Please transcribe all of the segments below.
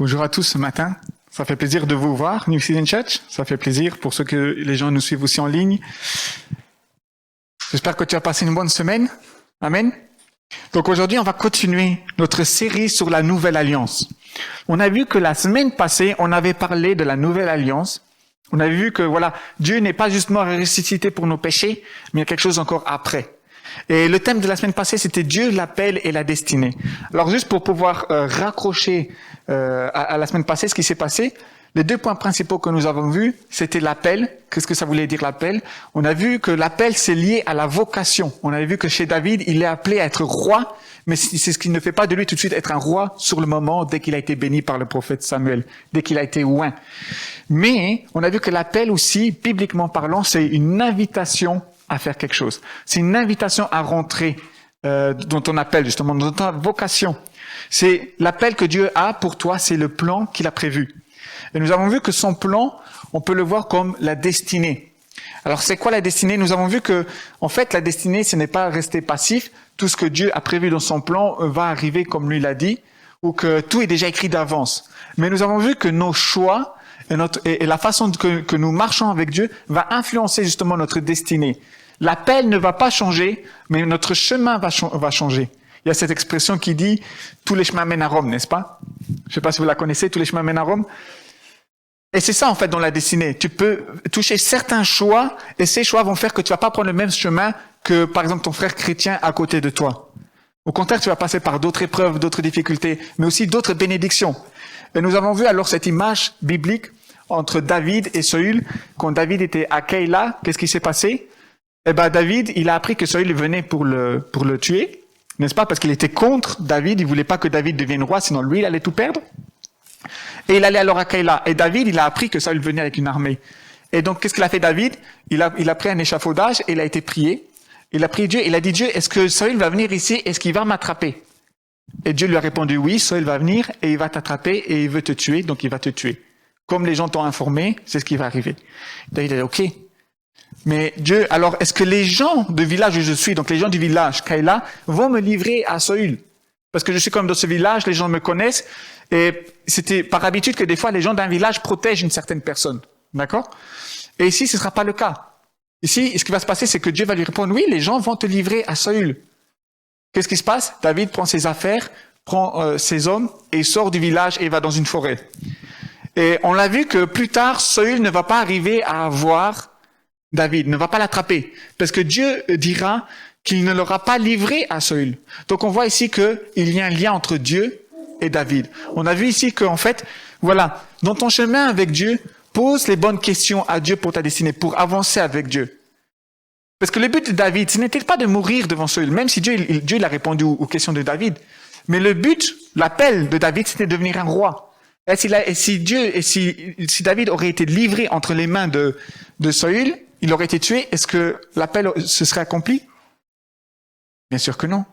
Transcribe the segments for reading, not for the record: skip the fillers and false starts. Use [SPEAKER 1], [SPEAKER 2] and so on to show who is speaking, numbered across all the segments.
[SPEAKER 1] Bonjour à tous ce matin. Ça fait plaisir de vous voir, New Season Church. Ça fait plaisir pour ceux que les gens nous suivent aussi en ligne. J'espère que tu as passé une bonne semaine. Amen. Donc aujourd'hui, on va continuer notre série sur la Nouvelle Alliance. On a vu que la semaine passée, on avait parlé de la Nouvelle Alliance. On avait vu que voilà, Dieu n'est pas justement ressuscité pour nos péchés, mais il y a quelque chose encore après. Et le thème de la semaine passée, c'était Dieu, l'appel et la destinée. Alors juste pour pouvoir raccrocher à la semaine passée, ce qui s'est passé, les deux points principaux que nous avons vus, c'était l'appel. Qu'est-ce que ça voulait dire l'appel? On a vu que l'appel, c'est lié à la vocation. On avait vu que chez David, il est appelé à être roi, mais c'est ce qui ne fait pas de lui tout de suite être un roi sur le moment, dès qu'il a été béni par le prophète Samuel, dès qu'il a été oint. Mais on a vu que l'appel aussi, bibliquement parlant, c'est une invitation à faire quelque chose. C'est une invitation à rentrer dans ton appel, justement, dans ta vocation. C'est l'appel que Dieu a pour toi, c'est le plan qu'il a prévu. Et nous avons vu que son plan, on peut le voir comme la destinée. Alors, c'est quoi la destinée? Nous avons vu que, en fait, la destinée, ce n'est pas rester passif. Tout ce que Dieu a prévu dans son plan va arriver comme lui l'a dit, ou que tout est déjà écrit d'avance. Mais nous avons vu que nos choix et la façon que nous marchons avec Dieu va influencer justement notre destinée. L'appel ne va pas changer, mais notre chemin va changer. Il y a cette expression qui dit « tous les chemins mènent à Rome », n'est-ce pas? Je ne sais pas si vous la connaissez, « tous les chemins mènent à Rome ». Et c'est ça en fait dans la destinée. Tu peux toucher certains choix et ces choix vont faire que tu vas pas prendre le même chemin que par exemple ton frère chrétien à côté de toi. Au contraire, tu vas passer par d'autres épreuves, d'autres difficultés, mais aussi d'autres bénédictions. Et nous avons vu alors cette image biblique entre David et Saül. Quand David était à Keïla, qu'est-ce qui s'est passé? Eh ben David, il a appris que Saül venait pour le tuer, n'est-ce pas? Parce qu'il était contre David, il voulait pas que David devienne roi, sinon lui, il allait tout perdre. Et il allait alors à Keïla. Et David, il a appris que Saül venait avec une armée. Et donc, qu'est-ce qu'il a fait David? Il a pris un échafaudage et il a été prié. Il a prié Dieu, il a dit Dieu, est-ce que Saül va venir ici? Est-ce qu'il va m'attraper? Et Dieu lui a répondu oui, Saül va venir et il va t'attraper et il veut te tuer, donc il va te tuer. Comme les gens t'ont informé, c'est ce qui va arriver. David a dit ok. Mais Dieu, alors est-ce que les gens du village où je suis, donc les gens du village Keïla, vont me livrer à Saül? Parce que je suis comme dans ce village, les gens me connaissent, et c'était par habitude que des fois les gens d'un village protègent une certaine personne. D'accord? Et ici, ce ne sera pas le cas. Ici, ce qui va se passer, c'est que Dieu va lui répondre, oui, les gens vont te livrer à Saül. Qu'est-ce qui se passe? David prend ses affaires, prend ses hommes, et il sort du village et va dans une forêt. Et on l'a vu que plus tard, Saül ne va pas arriver à avoir David, ne va pas l'attraper. Parce que Dieu dira qu'il ne l'aura pas livré à Saül. Donc on voit ici qu'il y a un lien entre Dieu et David. On a vu ici qu'en fait, voilà, dans ton chemin avec Dieu, pose les bonnes questions à Dieu pour ta destinée, pour avancer avec Dieu. Parce que le but de David, ce n'était pas de mourir devant Saül, même si Dieu il a répondu aux questions de David. Mais le but, l'appel de David, c'était de devenir un roi. Et si David aurait été livré entre les mains de Saül, il aurait été tué, est-ce que l'appel se serait accompli? Bien sûr que non.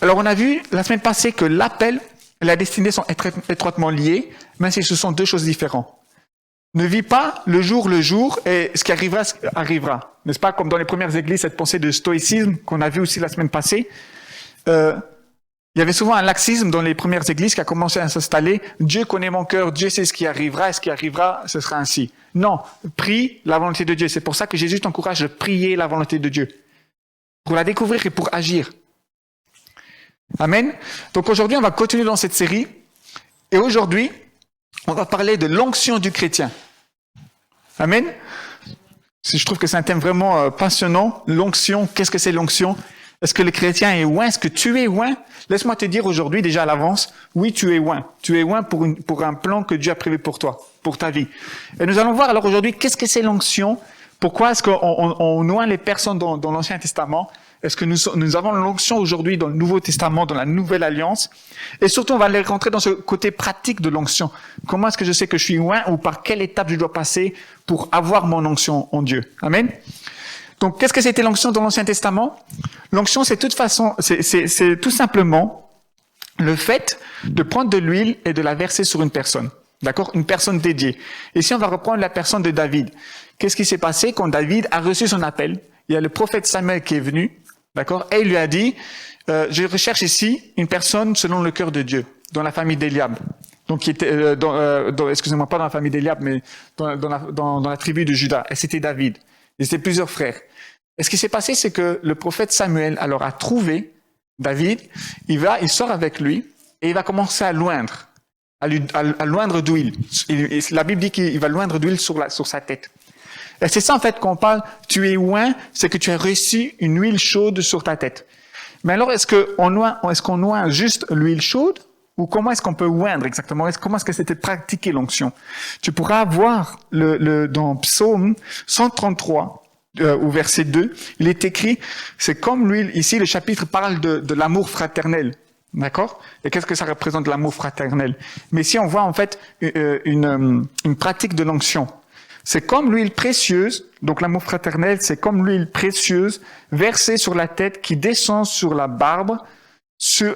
[SPEAKER 1] Alors on a vu la semaine passée que l'appel et la destinée sont étroitement liés, même si ce sont deux choses différentes. Ne vis pas le jour et ce qui arrivera, arrivera. N'est-ce pas? Comme dans les premières églises, cette pensée de stoïcisme qu'on a vu aussi la semaine passée. Il y avait souvent un laxisme dans les premières églises qui a commencé à s'installer. Dieu connaît mon cœur, Dieu sait ce qui arrivera, et ce qui arrivera, ce sera ainsi. Non, prie la volonté de Dieu. C'est pour ça que Jésus t'encourage de prier la volonté de Dieu. Pour la découvrir et pour agir. Amen. Donc aujourd'hui, on va continuer dans cette série. Et aujourd'hui, on va parler de l'onction du chrétien. Amen. Je trouve que c'est un thème vraiment passionnant. L'onction, qu'est-ce que c'est l'onction? Est-ce que le chrétien est oint? Est-ce que tu es oint? Laisse-moi te dire aujourd'hui, déjà à l'avance, oui, tu es oint. Tu es oint pour un plan que Dieu a prévu pour toi, pour ta vie. Et nous allons voir alors aujourd'hui, qu'est-ce que c'est l'onction? Pourquoi est-ce qu'on oint les personnes dans l'Ancien Testament? Est-ce que nous avons l'onction aujourd'hui dans le Nouveau Testament, dans la Nouvelle Alliance? Et surtout, on va aller rentrer dans ce côté pratique de l'onction. Comment est-ce que je sais que je suis oint ou par quelle étape je dois passer pour avoir mon onction en Dieu? Amen. Donc, qu'est-ce que c'était l'onction dans l'Ancien Testament? L'onction, c'est tout simplement le fait de prendre de l'huile et de la verser sur une personne. D'accord? Une personne dédiée. Ici, on va reprendre la personne de David. Qu'est-ce qui s'est passé quand David a reçu son appel? Il y a le prophète Samuel qui est venu, d'accord? Et il lui a dit, je recherche ici une personne selon le cœur de Dieu, dans la famille d'Éliab. donc qui était, excusez-moi, pas dans la famille d'Eliab, mais dans la tribu de Juda. Et c'était David. Ils étaient plusieurs frères. Et ce qui s'est passé, c'est que le prophète Samuel alors a trouvé David. Il sort avec lui et il va commencer à loindre, à loindre d'huile. La Bible dit qu'il va loindre d'huile sur sa tête. Et c'est ça en fait qu'on parle. Tu es oint, c'est que tu as reçu une huile chaude sur ta tête. Mais alors, est-ce qu'on oint juste l'huile chaude? Ou comment est-ce qu'on peut oindre exactement? Comment est-ce que c'était pratiqué l'onction? Tu pourras voir dans Psaume 133, au verset 2, il est écrit, c'est comme l'huile, ici le chapitre parle de l'amour fraternel. D'accord? Et qu'est-ce que ça représente l'amour fraternel? Mais ici on voit en fait une pratique de l'onction. C'est comme l'huile précieuse, donc l'amour fraternel, c'est comme l'huile précieuse versée sur la tête qui descend sur la barbe, sur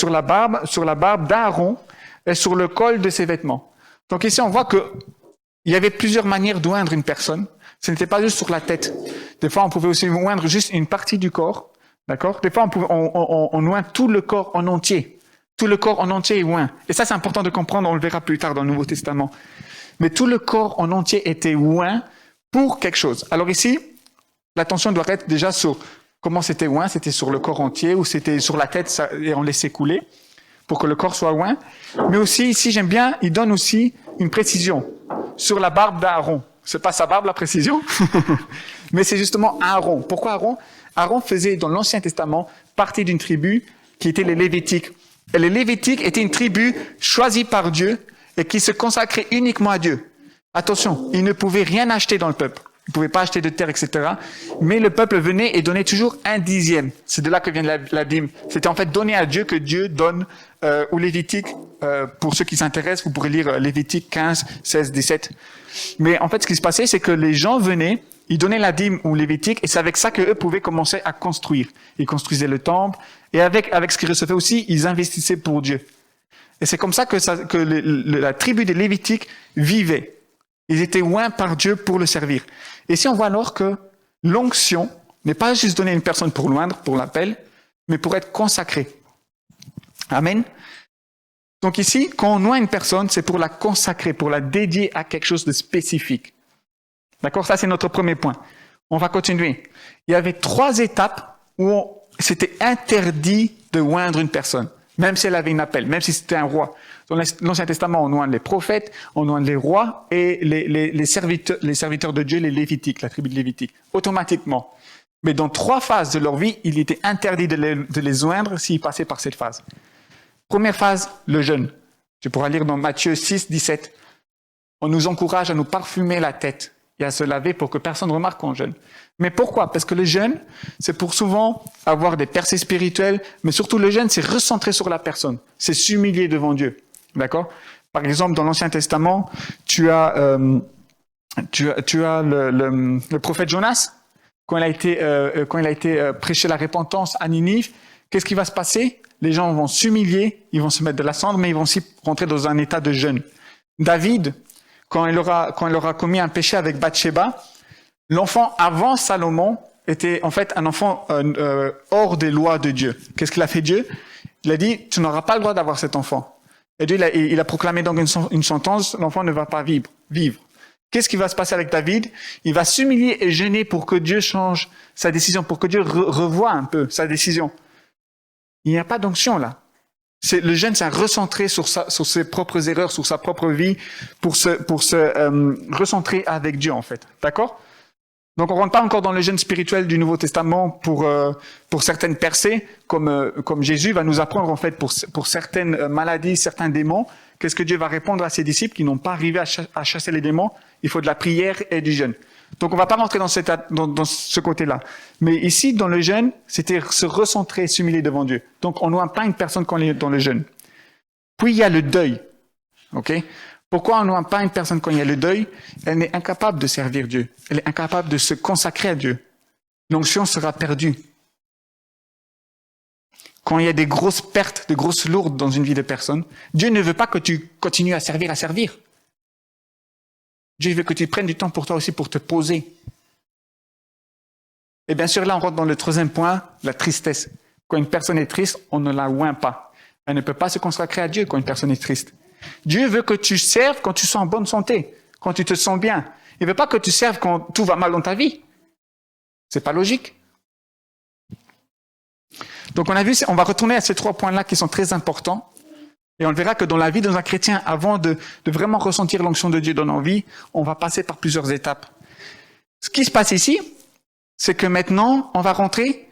[SPEAKER 1] la barbe d'Aaron et sur le col de ses vêtements. Donc ici, on voit que il y avait plusieurs manières d'oindre une personne. Ce n'était pas juste sur la tête. Des fois, on pouvait aussi oindre juste une partie du corps, d'accord? Des fois, on oint tout le corps en entier. Tout le corps en entier est oint. Et ça, c'est important de comprendre. On le verra plus tard dans le Nouveau Testament. Mais tout le corps en entier était oint pour quelque chose. Alors ici, l'attention doit être déjà sur comment c'était oint. C'était sur le corps entier ou c'était sur la tête et on laissait couler pour que le corps soit oint. Mais aussi, ici, j'aime bien, il donne aussi une précision sur la barbe d'Aaron. C'est pas sa barbe, la précision, mais c'est justement Aaron. Pourquoi Aaron? Aaron faisait dans l'Ancien Testament partie d'une tribu qui était les Lévitiques. Et les Lévitiques étaient une tribu choisie par Dieu et qui se consacrait uniquement à Dieu. Attention, ils ne pouvaient rien acheter dans le peuple. Ils ne pouvaient pas acheter de terre, etc. Mais le peuple venait et donnait toujours 1/10. C'est de là que vient la dîme. C'était en fait donné à Dieu que Dieu donne aux Lévitiques. Pour ceux qui s'intéressent, vous pourrez lire Lévitique 15, 16, 17. Mais en fait, ce qui se passait, c'est que les gens venaient, ils donnaient la dîme aux Lévitiques et c'est avec ça qu'eux pouvaient commencer à construire. Ils construisaient le temple et avec ce qu'ils recevaient aussi, ils investissaient pour Dieu. Et c'est comme ça que la tribu des Lévitiques vivait. Ils étaient oints par Dieu pour le servir. Et ici, on voit alors que l'onction n'est pas juste donnée à une personne pour l'oindre, pour l'appel, mais pour être consacrée. Amen. Donc ici, quand on oint une personne, c'est pour la consacrer, pour la dédier à quelque chose de spécifique. D'accord? Ça, c'est notre premier point. On va continuer. Il y avait 3 étapes où c'était interdit de oindre une personne. Même si elle avait un appel, même si c'était un roi. Dans l'Ancien Testament, on oint les prophètes, on oint les rois et les serviteurs de Dieu, les Lévitiques, la tribu de Lévitique, automatiquement. Mais dans 3 phases de leur vie, il était interdit de les oindre s'ils passaient par cette phase. Première phase, le jeûne. Tu pourras lire dans Matthieu 6, 17. On nous encourage à nous parfumer la tête et à se laver pour que personne ne remarque qu'on jeûne. Mais pourquoi? Parce que le jeûne, c'est pour souvent avoir des percées spirituelles, mais surtout le jeûne, c'est recentrer sur la personne. C'est s'humilier devant Dieu. D'accord? Par exemple, dans l'Ancien Testament, tu as le prophète Jonas, quand il a été prêché la repentance à Ninive, qu'est-ce qui va se passer? Les gens vont s'humilier, ils vont se mettre de la cendre, mais ils vont aussi rentrer dans un état de jeûne. David, quand il aura commis un péché avec Bathsheba, l'enfant avant Salomon était en fait un enfant hors des lois de Dieu. Qu'est-ce qu'il a fait Dieu? Il a dit, tu n'auras pas le droit d'avoir cet enfant. Et Dieu, il a proclamé donc une sentence, l'enfant ne va pas vivre. Qu'est-ce qui va se passer avec David? Il va s'humilier et jeûner pour que Dieu change sa décision, pour que Dieu revoie un peu sa décision. Il n'y a pas d'onction là. Le jeûne, c'est à recentrer sur ses propres erreurs, sur sa propre vie, pour se recentrer avec Dieu en fait. D'accord? Donc on rentre pas encore dans le jeûne spirituel du Nouveau Testament pour certaines percées, comme Jésus va nous apprendre en fait pour certaines maladies, certains démons. Qu'est-ce que Dieu va répondre à ses disciples qui n'ont pas arrivé à chasser les démons? Il faut de la prière et du jeûne. Donc on va pas rentrer dans ce côté-là. Mais ici, dans le jeûne, c'était se recentrer, s'humilier devant Dieu. Donc on n'oint pas une personne quand elle est dans le jeûne. Puis il y a le deuil. Ok? Pourquoi on n'oint pas une personne quand il y a le deuil? Elle est incapable de servir Dieu. Elle est incapable de se consacrer à Dieu. L'onction sera perdue. Quand il y a des grosses pertes, des grosses lourdes dans une vie de personne, Dieu ne veut pas que tu continues à servir. Dieu veut que tu prennes du temps pour toi aussi pour te poser. Et bien sûr, là, on rentre dans le 3e point, la tristesse. Quand une personne est triste, on ne la oint pas. Elle ne peut pas se consacrer à Dieu quand une personne est triste. Dieu veut que tu serves quand tu sens en bonne santé, quand tu te sens bien. Il veut pas que tu serves quand tout va mal dans ta vie. C'est pas logique. Donc on va retourner à ces 3 points-là qui sont très importants. Et on verra que dans la vie d'un chrétien, avant de vraiment ressentir l'onction de Dieu dans nos vies, on va passer par plusieurs étapes. Ce qui se passe ici, c'est que maintenant, on va rentrer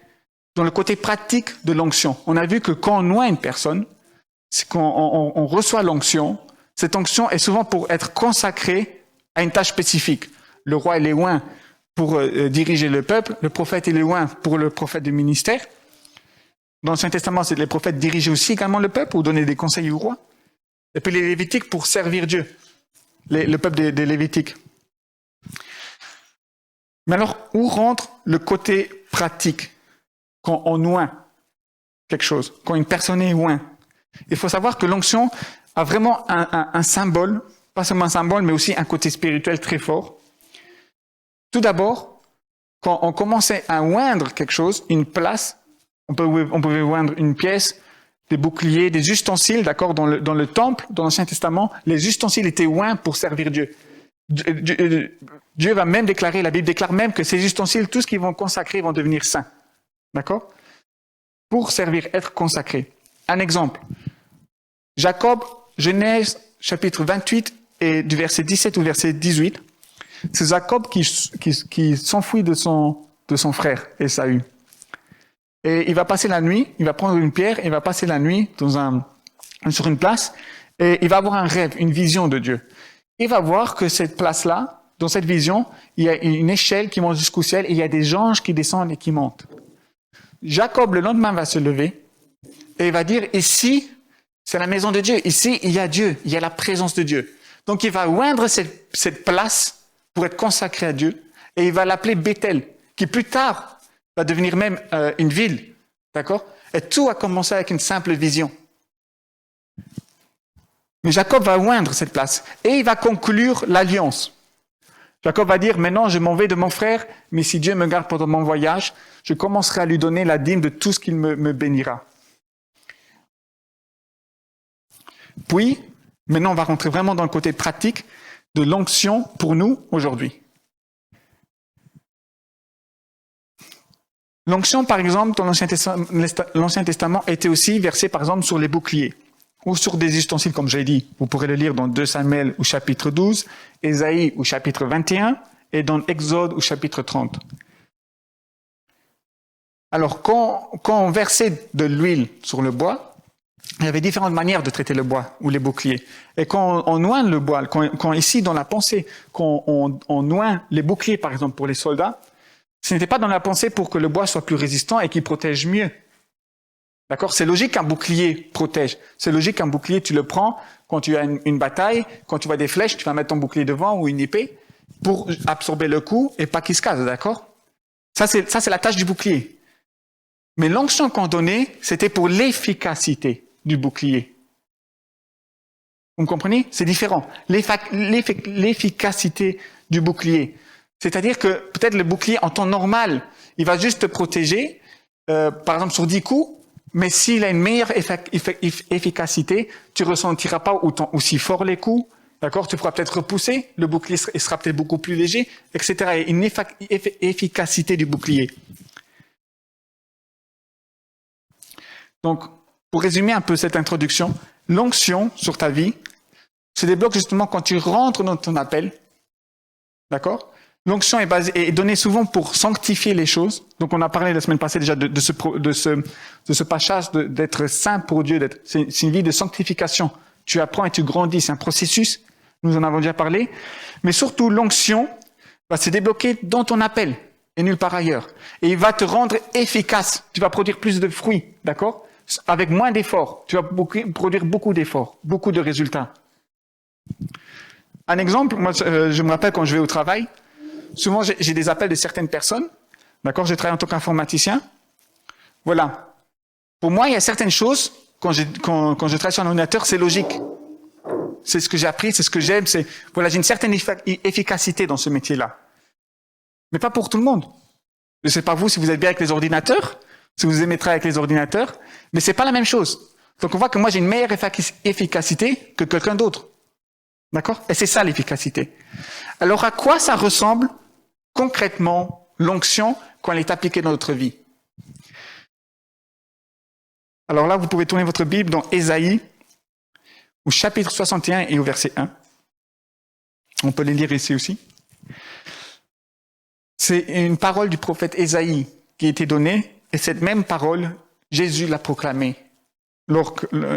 [SPEAKER 1] dans le côté pratique de l'onction. On a vu que quand on oint une personne, c'est quand on reçoit l'onction, cette onction est souvent pour être consacrée à une tâche spécifique. Le roi, il est oint pour diriger le peuple, le prophète, il est oint pour le prophète du ministère. Dans l'Ancien Testament, c'est les prophètes dirigeaient aussi également le peuple ou donnaient des conseils au roi. Et puis les Lévitiques pour servir Dieu, le peuple des Lévitiques. Mais alors, où rentre le côté pratique quand on oint quelque chose, quand une personne est oint? Il faut savoir que l'onction a vraiment un symbole, pas seulement un symbole, mais aussi un côté spirituel très fort. Tout d'abord, quand on commençait à oindre quelque chose, une place, on pouvait oindre une pièce, des boucliers, des ustensiles, d'accord, dans le temple, dans l'Ancien Testament, les ustensiles étaient oints pour servir Dieu. Dieu va même déclarer, la Bible déclare même que ces ustensiles, tout ce qu'ils vont consacrer, vont devenir saints. D'accord? Pour servir, être consacrés. Un exemple. Jacob, Genèse, chapitre 28, et du verset 17 au verset 18. C'est Jacob qui s'enfuit de son frère, Ésaü. Et il va passer la nuit, il va prendre une pierre, il va passer la nuit sur une place, et il va avoir un rêve, une vision de Dieu. Il va voir que cette place-là, dans cette vision, il y a une échelle qui monte jusqu'au ciel, et il y a des anges qui descendent et qui montent. Jacob, le lendemain, va se lever, et il va dire, ici, c'est la maison de Dieu. Ici, il y a Dieu, il y a la présence de Dieu. Donc, il va oindre cette place pour être consacré à Dieu, et il va l'appeler Bethel, qui plus tard va devenir même une ville, d'accord? Et tout a commencé avec une simple vision. Mais Jacob va oindre cette place, et il va conclure l'alliance. Jacob va dire, maintenant je m'en vais de mon frère, mais si Dieu me garde pendant mon voyage, je commencerai à lui donner la dîme de tout ce qu'il me bénira. Puis, maintenant on va rentrer vraiment dans le côté pratique de l'onction pour nous aujourd'hui. L'onction, par exemple, dans l'Ancien Testament, était aussi versée, par exemple, sur les boucliers ou sur des ustensiles, comme j'ai dit. Vous pourrez le lire dans 2 Samuel au chapitre 12, Ésaïe au chapitre 21 et dans Exode au chapitre 30. Alors, quand on versait de l'huile sur le bois, il y avait différentes manières de traiter le bois ou les boucliers. Et quand on oint le bois, quand ici, dans la pensée, quand on oint les boucliers, par exemple, pour les soldats, ce n'était pas dans la pensée pour que le bois soit plus résistant et qu'il protège mieux. D'accord? C'est logique qu'un bouclier protège. C'est logique qu'un bouclier, tu le prends quand tu as une bataille, quand tu vois des flèches, tu vas mettre ton bouclier devant ou une épée pour absorber le coup et pas qu'il se casse, d'accord? Ça, c'est la tâche du bouclier. Mais l'onction qu'on donnait, c'était pour l'efficacité du bouclier. Vous me comprenez? C'est différent. L'efficacité du bouclier. C'est-à-dire que peut-être le bouclier en temps normal, il va juste te protéger, par exemple sur 10 coups, mais s'il a une meilleure efficacité, tu ressentiras pas aussi fort les coups, d'accord? Tu pourras peut-être repousser, le bouclier sera peut-être beaucoup plus léger, etc. Et une efficacité du bouclier. Donc, pour résumer un peu cette introduction, l'onction sur ta vie se débloque justement quand tu rentres dans ton appel, d'accord? L'onction est donnée souvent pour sanctifier les choses. Donc, on a parlé la semaine passée déjà de ce passage d'être saint pour Dieu. C'est une vie de sanctification. Tu apprends et tu grandis. C'est un processus. Nous en avons déjà parlé. Mais surtout, l'onction va se débloquer dans ton appel et nulle part ailleurs. Et il va te rendre efficace. Tu vas produire plus de fruits, d'accord? Avec moins d'efforts. Tu vas produire beaucoup d'efforts, beaucoup de résultats. Un exemple, moi, je me rappelle quand je vais au travail, souvent, j'ai des appels de certaines personnes. D'accord? Je travaille en tant qu'informaticien. Voilà. Pour moi, il y a certaines choses, quand je travaille sur un ordinateur, c'est logique. C'est ce que j'ai appris, c'est ce que j'aime. Voilà, j'ai une certaine efficacité dans ce métier-là. Mais pas pour tout le monde. Je ne sais pas vous si vous êtes bien avec les ordinateurs, si vous aimez travailler avec les ordinateurs, mais c'est pas la même chose. Donc on voit que moi j'ai une meilleure efficacité que quelqu'un d'autre. D'accord? Et c'est ça l'efficacité. Alors à quoi ça ressemble concrètement l'onction quand elle est appliquée dans notre vie? Alors là, vous pouvez tourner votre Bible dans Ésaïe, au chapitre 61 et au verset 1. On peut les lire ici aussi. C'est une parole du prophète Ésaïe qui a été donnée, et cette même parole, Jésus l'a proclamée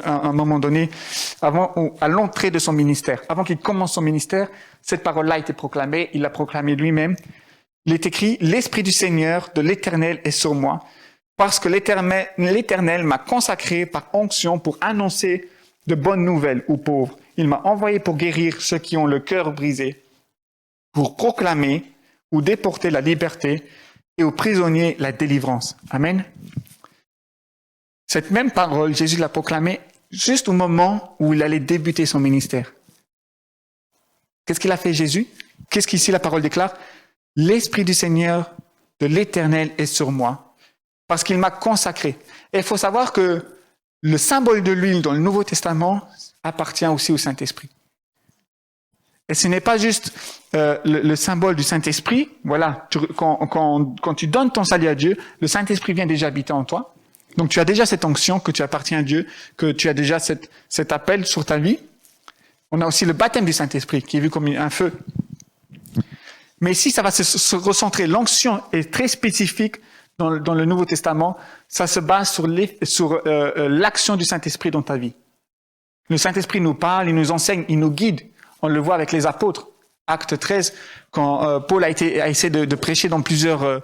[SPEAKER 1] à un moment donné, à l'entrée de son ministère. Avant qu'il commence son ministère, cette parole-là a été proclamée, il l'a proclamée lui-même. Il est écrit « L'Esprit du Seigneur, de l'Éternel est sur moi, parce que l'Éternel m'a consacré par onction pour annoncer de bonnes nouvelles aux pauvres. Il m'a envoyé pour guérir ceux qui ont le cœur brisé, pour proclamer ou déporter la liberté et aux prisonniers la délivrance. » Amen. Cette même parole, Jésus l'a proclamée juste au moment où il allait débuter son ministère. Qu'est-ce qu'il a fait Jésus? Qu'est-ce qu'ici la parole déclare? « L'Esprit du Seigneur, de l'Éternel est sur moi, parce qu'il m'a consacré. » Et il faut savoir que le symbole de l'huile dans le Nouveau Testament appartient aussi au Saint-Esprit. Et ce n'est pas juste le symbole du Saint-Esprit. Voilà, quand tu donnes ton salut à Dieu, le Saint-Esprit vient déjà habiter en toi. Donc tu as déjà cette onction, que tu appartiens à Dieu, que tu as déjà cet appel sur ta vie. On a aussi le baptême du Saint-Esprit qui est vu comme un feu. Mais ici, ça va se recentrer. L'onction est très spécifique dans le Nouveau Testament. Ça se base sur l'action du Saint-Esprit dans ta vie. Le Saint-Esprit nous parle, il nous enseigne, il nous guide. On le voit avec les apôtres. Acte 13, quand Paul a essayé de prêcher dans plusieurs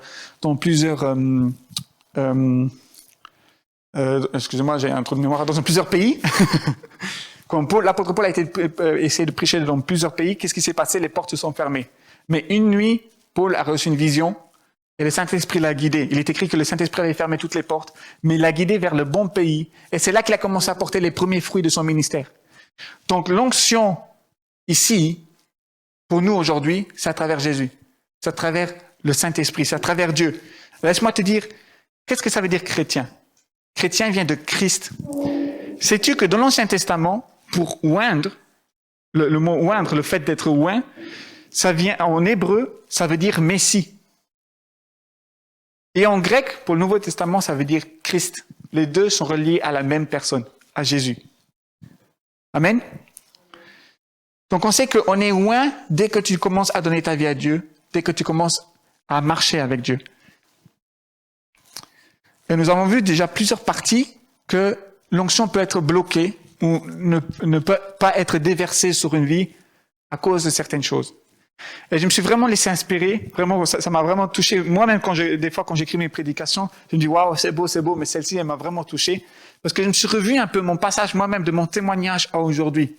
[SPEAKER 1] excusez-moi, j'ai un trou de mémoire, dans plusieurs pays. Quand l'apôtre Paul a essayé de prêcher dans plusieurs pays, qu'est-ce qui s'est passé? Les portes se sont fermées. Mais une nuit, Paul a reçu une vision et le Saint-Esprit l'a guidé. Il est écrit que le Saint-Esprit avait fermé toutes les portes, mais il l'a guidé vers le bon pays. Et c'est là qu'il a commencé à porter les premiers fruits de son ministère. Donc l'onction, ici, pour nous aujourd'hui, c'est à travers Jésus. C'est à travers le Saint-Esprit, c'est à travers Dieu. Laisse-moi te dire, qu'est-ce que ça veut dire chrétien? Chrétien vient de Christ. Sais-tu que dans l'Ancien Testament, pour oindre, le mot oindre, le fait d'être oint, ça vient en hébreu, ça veut dire Messie. Et en grec, pour le Nouveau Testament, ça veut dire Christ. Les deux sont reliés à la même personne, à Jésus. Amen. Donc on sait qu'on est oint dès que tu commences à donner ta vie à Dieu, dès que tu commences à marcher avec Dieu. Et nous avons vu déjà plusieurs parties que l'onction peut être bloquée ou ne peut pas être déversée sur une vie à cause de certaines choses. Et je me suis vraiment laissé inspirer, vraiment, ça m'a vraiment touché. Moi-même, des fois, quand j'écris mes prédications, je me dis, waouh, c'est beau, mais celle-ci, elle m'a vraiment touché. Parce que je me suis revu un peu mon passage moi-même de mon témoignage à aujourd'hui.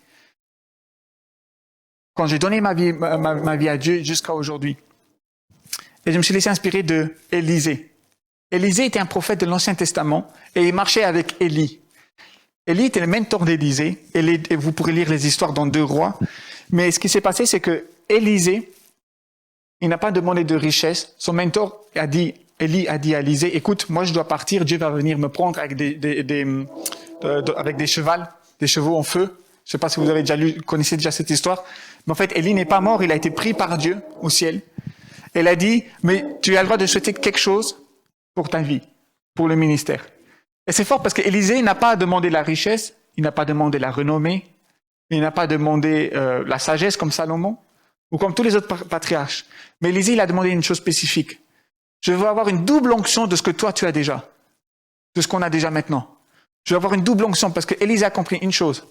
[SPEAKER 1] Quand j'ai donné ma vie à Dieu jusqu'à aujourd'hui. Et je me suis laissé inspirer de Élisée. Élisée était un prophète de l'Ancien Testament et il marchait avec Élie. Élie était le mentor d'Élisée et vous pourrez lire les histoires dans 2 Rois. Mais ce qui s'est passé, c'est que Élisée, il n'a pas demandé de richesse. Son mentor Élie a dit à Élisée, écoute, moi je dois partir, Dieu va venir me prendre avec avec des chevaux en feu. Je ne sais pas si vous avez connaissez déjà cette histoire. Mais en fait, Élie n'est pas mort, il a été pris par Dieu au ciel. Elle a dit, mais tu as le droit de souhaiter quelque chose pour ta vie, pour le ministère. Et c'est fort parce qu'Élisée n'a pas demandé la richesse, il n'a pas demandé la renommée, il n'a pas demandé la sagesse comme Salomon, ou comme tous les autres patriarches. Mais Élisée, il a demandé une chose spécifique. Je veux avoir une double onction de ce que toi tu as déjà, de ce qu'on a déjà maintenant. Je veux avoir une double onction parce qu'Élisée a compris une chose,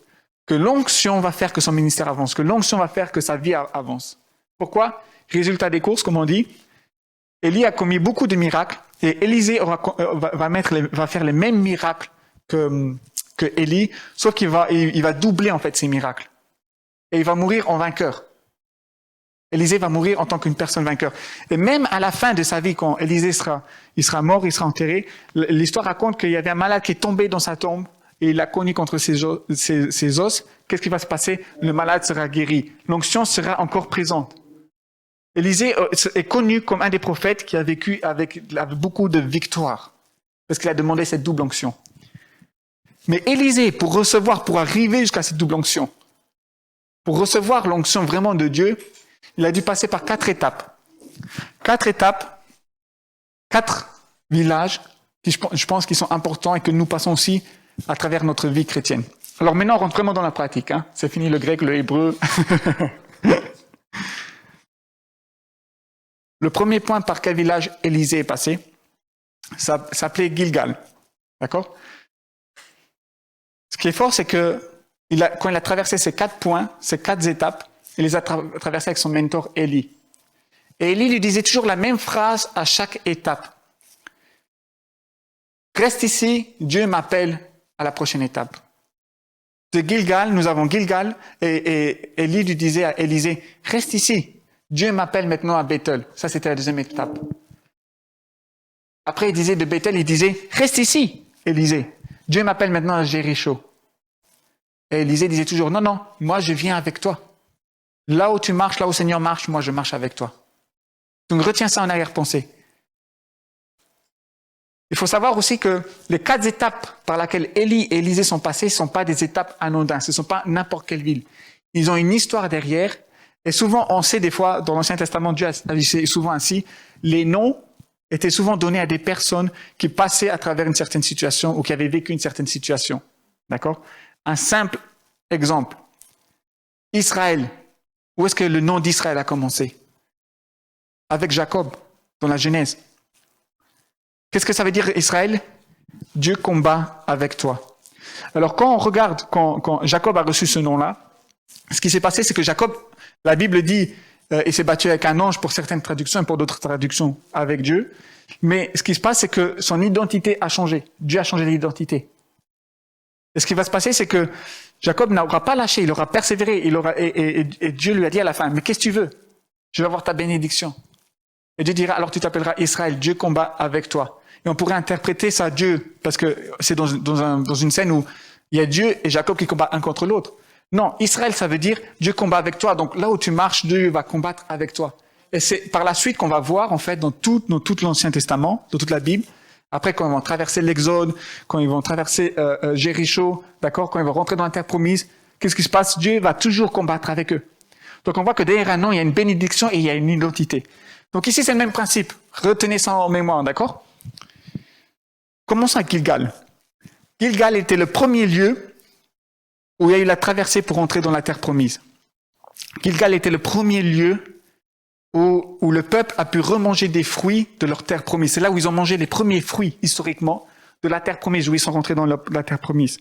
[SPEAKER 1] que l'onction va faire que son ministère avance, que l'onction va faire que sa vie avance. Pourquoi? Résultat des courses, comme on dit, Élie a commis beaucoup de miracles et Élisée va faire les mêmes miracles que Élie, sauf qu'il va doubler en fait ces miracles. Et il va mourir en vainqueur. Élisée va mourir en tant qu'une personne vainqueur. Et même à la fin de sa vie, quand Élisée sera mort, il sera enterré, l'histoire raconte qu'il y avait un malade qui est tombé dans sa tombe et il a cogné contre ses os. Qu'est-ce qui va se passer? Le malade sera guéri. L'onction sera encore présente. Élisée est connu comme un des prophètes qui a vécu avec beaucoup de victoires, parce qu'il a demandé cette double onction. Mais Élisée, pour arriver jusqu'à cette double onction, pour recevoir l'onction vraiment de Dieu, il a dû passer par 4 étapes. 4 étapes, 4 villages qui, je pense, qui sont importants et que nous passons aussi à travers notre vie chrétienne. Alors maintenant, on rentre vraiment dans la pratique. Hein. C'est fini le grec, le hébreu. Le premier point par quel village Élisée est passé, ça s'appelait Gilgal. D'accord? Ce qui est fort, c'est que quand il a traversé ces 4 points, ces 4 étapes, il les a traversées avec son mentor Élie. Et Élie lui disait toujours la même phrase à chaque étape. Reste ici, Dieu m'appelle à la prochaine étape. De Gilgal, nous avons Gilgal, et Élie lui disait à Élisée, reste ici, Dieu m'appelle maintenant à Bethel. Ça, c'était la deuxième étape. Après, il disait de Bethel, il disait, reste ici, Élisée. Dieu m'appelle maintenant à Jéricho. Et Élisée disait toujours, non, non, moi je viens avec toi. Là où tu marches, là où le Seigneur marche, moi je marche avec toi. Donc retiens ça en arrière-pensée. Il faut savoir aussi que les 4 étapes par lesquelles Élie et Élisée sont passés ne sont pas des étapes anodines, ce ne sont pas n'importe quelle ville. Ils ont une histoire derrière. Et souvent, on sait des fois, dans l'Ancien Testament, Dieu agissait souvent ainsi, les noms étaient souvent donnés à des personnes qui passaient à travers une certaine situation ou qui avaient vécu une certaine situation. D'accord? Un simple exemple. Israël. Où est-ce que le nom d'Israël a commencé? Avec Jacob, dans la Genèse. Qu'est-ce que ça veut dire Israël? Dieu combat avec toi. Alors quand on regarde, quand Jacob a reçu ce nom-là, ce qui s'est passé, c'est que Jacob, la Bible dit, il s'est battu avec un ange pour certaines traductions et pour d'autres traductions avec Dieu. Mais ce qui se passe, c'est que son identité a changé. Dieu a changé l'identité. Et ce qui va se passer, c'est que Jacob n'aura pas lâché, il aura persévéré, et Dieu lui a dit à la fin, mais qu'est-ce que tu veux? Je veux avoir ta bénédiction. Et Dieu dira, alors tu t'appelleras Israël, Dieu combat avec toi. Et on pourrait interpréter ça Dieu, parce que c'est dans une scène où il y a Dieu et Jacob qui combattent un contre l'autre. Non, Israël, ça veut dire Dieu combat avec toi. Donc là où tu marches, Dieu va combattre avec toi. Et c'est par la suite qu'on va voir, en fait, dans tout l'Ancien Testament, dans toute la Bible, après quand ils vont traverser l'Exode, quand ils vont traverser Jéricho, d'accord, quand ils vont rentrer dans la terre promise, qu'est-ce qui se passe? Dieu va toujours combattre avec eux. Donc on voit que derrière un nom, il y a une bénédiction et il y a une identité. Donc ici, c'est le même principe. Retenez ça en mémoire, d'accord? Commençons avec Gilgal. Gilgal était le premier lieu où il y a eu la traversée pour entrer dans la terre promise. Gilgal était le premier lieu où le peuple a pu remanger des fruits de leur terre promise. C'est là où ils ont mangé les premiers fruits, historiquement, de la terre promise, où ils sont rentrés dans la terre promise.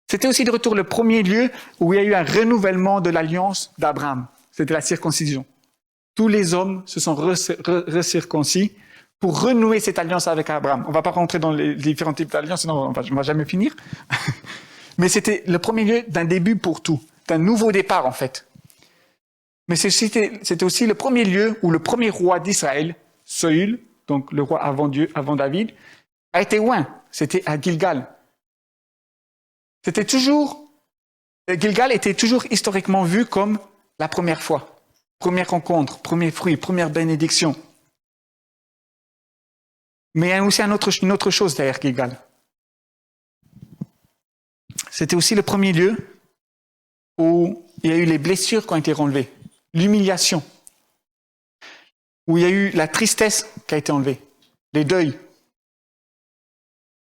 [SPEAKER 1] C'était aussi de retour le premier lieu où il y a eu un renouvellement de l'alliance d'Abraham. C'était la circoncision. Tous les hommes se sont recirconcis pour renouer cette alliance avec Abraham. On ne va pas rentrer dans les différents types d'alliances, sinon on ne va jamais finir. Mais c'était le premier lieu d'un début pour tout, d'un nouveau départ en fait. Mais c'était aussi le premier lieu où le premier roi d'Israël, Saül, donc le roi avant Dieu, avant David, a été oint. C'était à Gilgal. Gilgal était toujours historiquement vu comme la première fois. Première rencontre, premier fruit, première bénédiction. Mais il y a aussi une autre chose derrière Gilgal. C'était aussi le premier lieu où il y a eu les blessures qui ont été enlevées, l'humiliation, où il y a eu la tristesse qui a été enlevée, les deuils.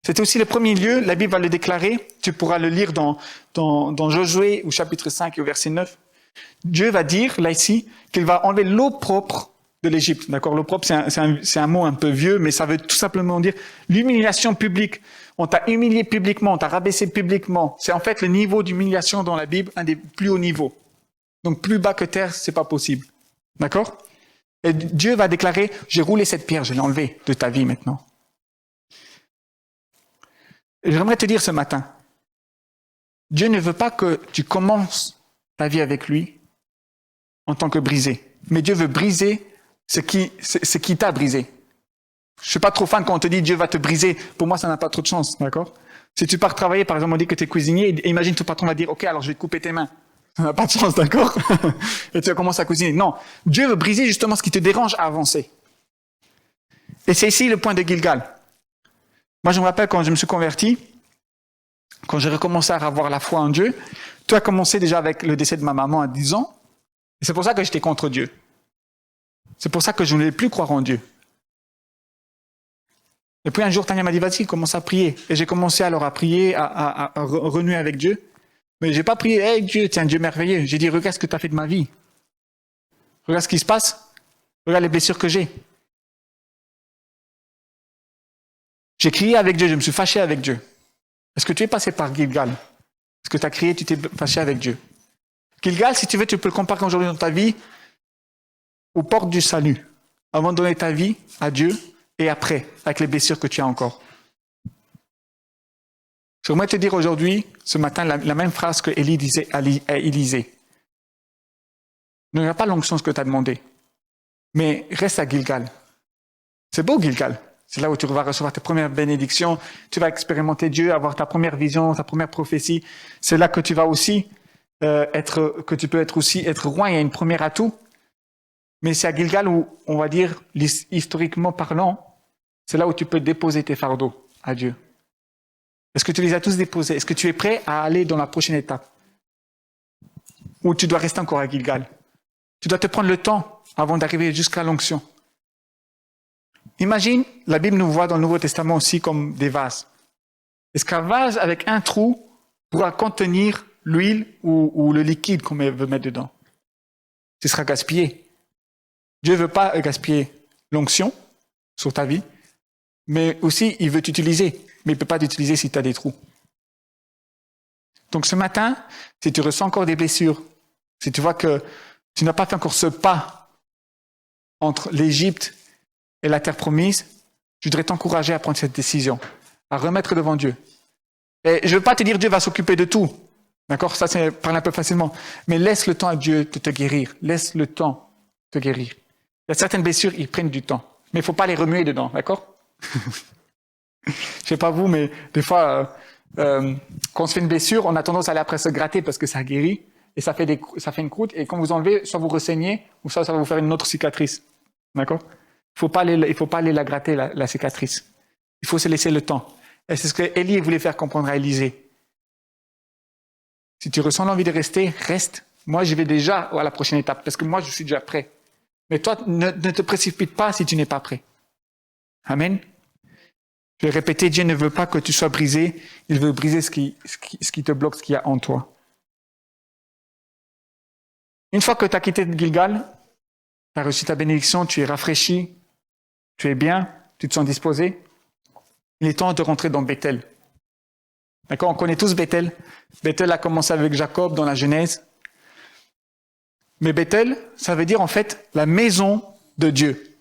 [SPEAKER 1] C'était aussi le premier lieu, la Bible va le déclarer, tu pourras le lire dans Josué au chapitre 5 et au verset 9. Dieu va dire, là ici, qu'il va enlever l'opprobre de l'Égypte. D'accord? L'opprobre, c'est un mot un peu vieux, mais ça veut tout simplement dire l'humiliation publique. On t'a humilié publiquement, on t'a rabaissé publiquement. C'est en fait le niveau d'humiliation dans la Bible, un des plus hauts niveaux. Donc plus bas que terre, c'est pas possible. D'accord? Et Dieu va déclarer, j'ai roulé cette pierre, je l'ai enlevée de ta vie maintenant. Et j'aimerais te dire ce matin, Dieu ne veut pas que tu commences ta vie avec lui en tant que brisé. Mais Dieu veut briser ce qui t'a brisé. Je suis pas trop fan quand on te dit Dieu va te briser. Pour moi, ça n'a pas trop de chance, d'accord? Si tu pars travailler, par exemple, on dit que tu es cuisinier, et imagine ton patron va dire, OK, alors je vais te couper tes mains. Ça n'a pas de chance, d'accord? Et tu vas commencer à cuisiner. Non. Dieu veut briser justement ce qui te dérange à avancer. Et c'est ici le point de Gilgal. Moi, je me rappelle quand je me suis converti, quand j'ai recommencé à avoir la foi en Dieu, tout a commencé déjà avec le décès de ma maman à 10 ans. Et c'est pour ça que j'étais contre Dieu. C'est pour ça que je ne voulais plus croire en Dieu. Et puis un jour, Tania m'a dit, vas-y, commence à prier. Et j'ai commencé alors à prier, à renouer avec Dieu. Mais j'ai pas prié, hey Dieu, tu es un Dieu merveilleux. J'ai dit, regarde ce que tu as fait de ma vie. Regarde ce qui se passe. Regarde les blessures que j'ai. J'ai crié avec Dieu, je me suis fâché avec Dieu. Est-ce que tu es passé par Gilgal? Est-ce que tu as crié, tu t'es fâché avec Dieu? Gilgal, si tu veux, tu peux le comparer aujourd'hui dans ta vie aux portes du salut. Avant de donner ta vie à Dieu et après, avec les blessures que tu as encore. J'aimerais te dire aujourd'hui, ce matin, la même phrase que Élie disait à Élisée. Ne regarde pas l'onction ce que tu as demandé, mais reste à Gilgal. C'est beau Gilgal. C'est là où tu vas recevoir tes premières bénédictions, tu vas expérimenter Dieu, avoir ta première vision, ta première prophétie. C'est là que tu vas aussi être roi, il y a une première atout. Mais c'est à Gilgal où, on va dire, historiquement parlant, c'est là où tu peux déposer tes fardeaux à Dieu. Est-ce que tu les as tous déposés? Est-ce que tu es prêt à aller dans la prochaine étape? Ou tu dois rester encore à Gilgal? Tu dois te prendre le temps avant d'arriver jusqu'à l'onction. Imagine, la Bible nous voit dans le Nouveau Testament aussi comme des vases. Est-ce qu'un vase avec un trou pourra contenir l'huile ou le liquide qu'on veut mettre dedans? Ce sera gaspillé. Dieu ne veut pas gaspiller l'onction sur ta vie, mais aussi il veut t'utiliser, mais il ne peut pas t'utiliser si tu as des trous. Donc ce matin, si tu ressens encore des blessures, si tu vois que tu n'as pas fait encore ce pas entre l'Égypte et la terre promise, je voudrais t'encourager à prendre cette décision, à remettre devant Dieu. Et je ne veux pas te dire Dieu va s'occuper de tout. D'accord? Ça, c'est parler un peu facilement. Mais laisse le temps à Dieu de te guérir. Laisse le temps de te guérir. Il y a certaines blessures, ils prennent du temps. Mais il ne faut pas les remuer dedans. D'accord? Je ne sais pas vous, mais des fois, quand on se fait une blessure, on a tendance à aller après se gratter parce que ça guérit. Et ça fait une croûte. Et quand vous enlevez, soit vous ressaignez, ou soit ça va vous faire une autre cicatrice. D'accord? Il ne faut pas aller la gratter, la cicatrice. Il faut se laisser le temps. Et c'est ce que Élie voulait faire comprendre à Élisée. Si tu ressens l'envie de rester, reste. Moi, je vais déjà à la prochaine étape, parce que moi, je suis déjà prêt. Mais toi, ne te précipite pas si tu n'es pas prêt. Amen. Je vais répéter, Dieu ne veut pas que tu sois brisé, il veut briser ce qui te bloque, ce qu'il y a en toi. Une fois que tu as quitté Gilgal, tu as reçu ta bénédiction, tu es rafraîchi, tu es bien, tu te sens disposé, il est temps de rentrer dans Bethel. D'accord? On connaît tous Bethel. Bethel a commencé avec Jacob dans la Genèse. Mais Bethel, ça veut dire en fait la maison de Dieu.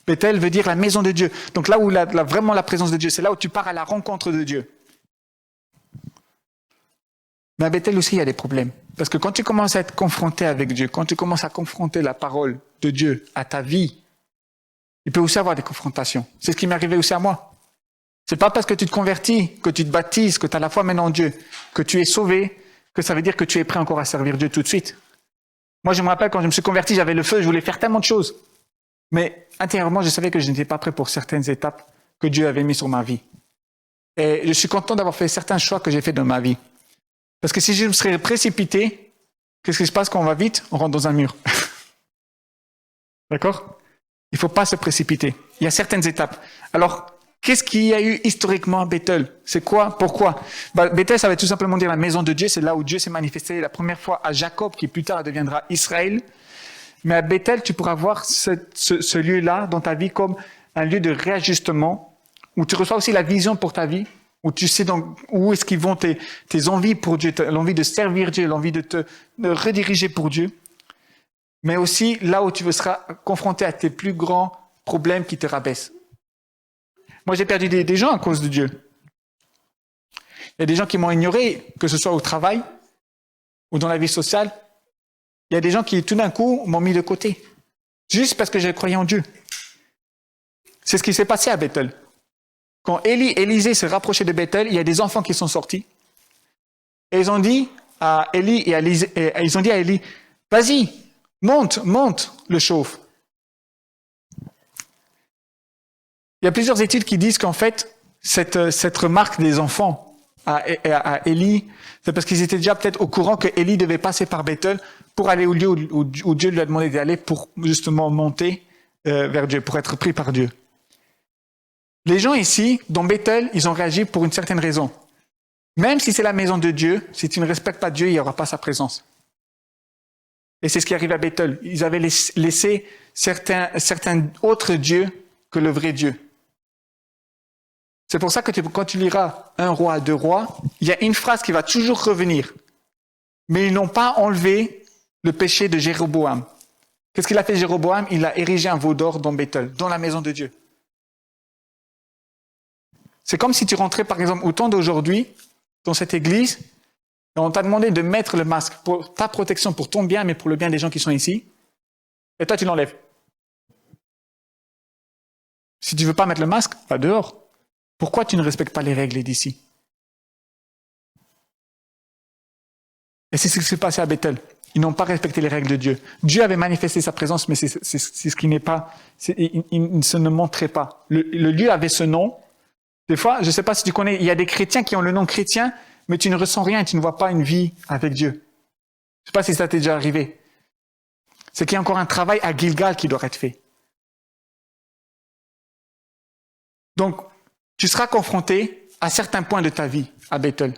[SPEAKER 1] Bethel veut dire la maison de Dieu. Donc là où vraiment la présence de Dieu, c'est là où tu pars à la rencontre de Dieu. Mais à Bethel aussi, il y a des problèmes. Parce que quand tu commences à être confronté avec Dieu, quand tu commences à confronter la parole de Dieu à ta vie, il peut aussi avoir des confrontations. C'est ce qui m'est arrivé aussi à moi. C'est pas parce que tu te convertis, que tu te baptises, que tu as la foi maintenant en Dieu, que tu es sauvé, que ça veut dire que tu es prêt encore à servir Dieu tout de suite. Moi, je me rappelle quand je me suis converti, j'avais le feu, je voulais faire tellement de choses. Mais intérieurement, je savais que je n'étais pas prêt pour certaines étapes que Dieu avait mises sur ma vie. Et je suis content d'avoir fait certains choix que j'ai faits dans ma vie. Parce que si je me serais précipité, qu'est-ce qui se passe quand on va vite? On rentre dans un mur. D'accord? Il ne faut pas se précipiter. Il y a certaines étapes. Alors, qu'est-ce qu'il y a eu historiquement à Bethel? C'est quoi? Pourquoi? Bethel, ça veut tout simplement dire la maison de Dieu. C'est là où Dieu s'est manifesté la première fois à Jacob, qui plus tard deviendra Israël. Mais à Bethel, tu pourras voir ce lieu-là dans ta vie comme un lieu de réajustement, où tu reçois aussi la vision pour ta vie, où tu sais où est-ce qu'ils vont tes envies pour Dieu, l'envie de servir Dieu, l'envie de te rediriger pour Dieu. Mais aussi là où tu seras confronté à tes plus grands problèmes qui te rabaissent. Moi, j'ai perdu des gens à cause de Dieu. Il y a des gens qui m'ont ignoré, que ce soit au travail ou dans la vie sociale. Il y a des gens qui, tout d'un coup, m'ont mis de côté. Juste parce que j'ai croyé en Dieu. C'est ce qui s'est passé à Bethel. Quand Élisée se rapprochait de Bethel, il y a des enfants qui sont sortis. Et ils ont dit à Élie et à Élie, vas-y, monte le chauffe. Il y a plusieurs études qui disent qu'en fait, cette remarque des enfants à Élie, c'est parce qu'ils étaient déjà peut-être au courant que Élie devait passer par Bethel pour aller au lieu où Dieu lui a demandé d'aller pour justement monter vers Dieu, pour être pris par Dieu. Les gens ici, dans Bethel, ils ont réagi pour une certaine raison. Même si c'est la maison de Dieu, si tu ne respectes pas Dieu, il n'y aura pas sa présence. Et c'est ce qui arrive à Bethel. Ils avaient laissé certains autres dieux que le vrai Dieu. C'est pour ça que quand tu liras 1 roi, 2 rois, il y a une phrase qui va toujours revenir. Mais ils n'ont pas enlevé le péché de Jéroboam. Qu'est-ce qu'il a fait Jéroboam? Il a érigé un veau d'or dans Bethel, dans la maison de Dieu. C'est comme si tu rentrais par exemple au temps d'aujourd'hui, dans cette église, et on t'a demandé de mettre le masque pour ta protection, pour ton bien, mais pour le bien des gens qui sont ici. Et toi, tu l'enlèves. Si tu ne veux pas mettre le masque, va dehors. Pourquoi tu ne respectes pas les règles d'ici? Et c'est ce qui s'est passé à Bethel. Ils n'ont pas respecté les règles de Dieu. Dieu avait manifesté sa présence, mais c'est ce qui n'est pas... Il ne se montrait pas. Le lieu avait ce nom. Des fois, je ne sais pas si tu connais, il y a des chrétiens qui ont le nom chrétien, mais tu ne ressens rien et tu ne vois pas une vie avec Dieu. Je ne sais pas si ça t'est déjà arrivé. C'est qu'il y a encore un travail à Gilgal qui doit être fait. Donc, tu seras confronté à certains points de ta vie à Bethel.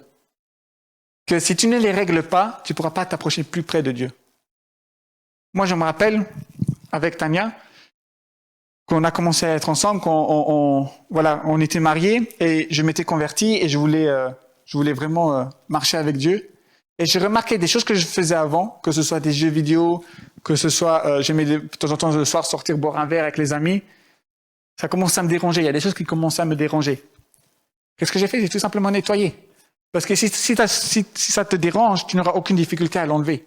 [SPEAKER 1] Que si tu ne les règles pas, tu ne pourras pas t'approcher plus près de Dieu. Moi, je me rappelle, avec Tania, qu'on a commencé à être ensemble, on était mariés et je m'étais converti et je voulais vraiment marcher avec Dieu. Et j'ai remarqué des choses que je faisais avant, que ce soit des jeux vidéo, que ce soit, j'aimais de temps en temps le soir sortir boire un verre avec les amis. Ça commençait à me déranger. Il y a des choses qui commençaient à me déranger. Qu'est-ce que j'ai fait? J'ai tout simplement nettoyé. Parce que si ça te dérange, tu n'auras aucune difficulté à l'enlever.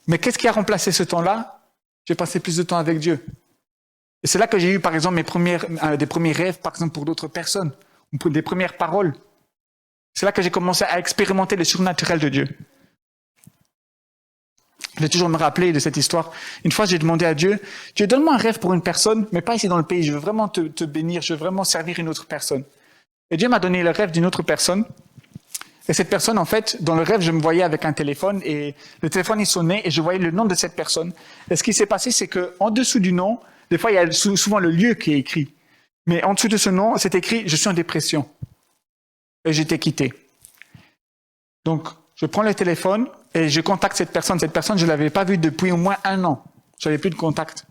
[SPEAKER 1] Mais qu'est-ce qui a remplacé ce temps-là? J'ai passé plus de temps avec Dieu. Et c'est là que j'ai eu, par exemple, des premiers rêves, par exemple, pour d'autres personnes, ou pour des premières paroles. C'est là que j'ai commencé à expérimenter le surnaturel de Dieu. Je vais toujours me rappeler de cette histoire. Une fois, j'ai demandé à Dieu, Dieu, donne-moi un rêve pour une personne, mais pas ici dans le pays. Je veux vraiment te bénir, je veux vraiment servir une autre personne. Et Dieu m'a donné le rêve d'une autre personne. Et cette personne, en fait, dans le rêve, je me voyais avec un téléphone et le téléphone, il sonnait et je voyais le nom de cette personne. Et ce qui s'est passé, c'est que en dessous du nom, des fois, il y a souvent le lieu qui est écrit. Mais en dessous de ce nom, c'est écrit « Je suis en dépression ». Et j'étais quitté. Donc, je prends le téléphone et je contacte cette personne. Cette personne, je ne l'avais pas vue depuis au moins 1 an. Je n'avais plus de contact.